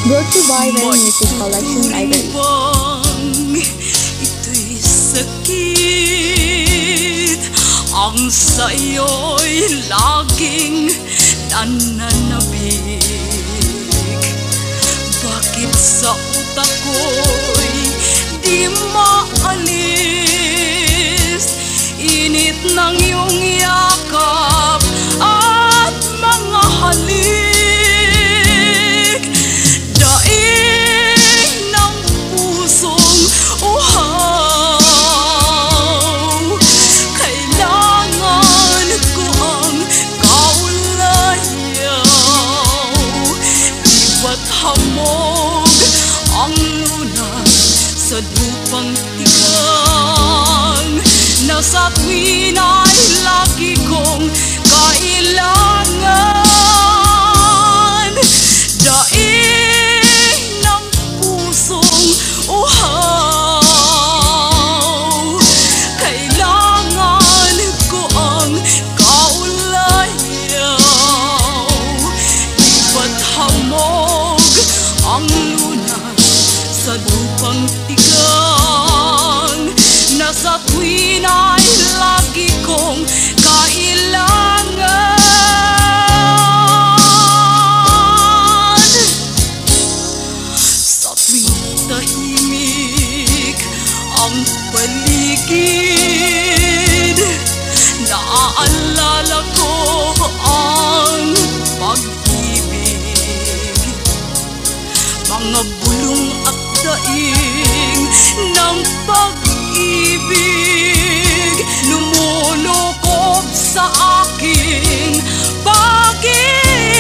Go to Viber Music Collection Library. Ito'y sakit, ang sa'yo'y laging nananabik. Bakit sa utak ko'y di maalis init ng iyong yakap at mga halik, daig ng pusong uhaw. Kailangan ko ang kaulayaw, iba't hamog ang lunas sa lupang tigang, na sa tuwin ay lagi kong kailangan. Daig ng pusong uhaw, kailangan ko ang kaulayaw, iba't hamog ang lunas sa lupang tigang, na sa tuwin ay lagi kong kailangan. Sa tuwing tahimik ang paligid, naaalala ko ang pag-ibig, mga bulong at daing ng pag-ibig, lumulukob sa aking pag-isip.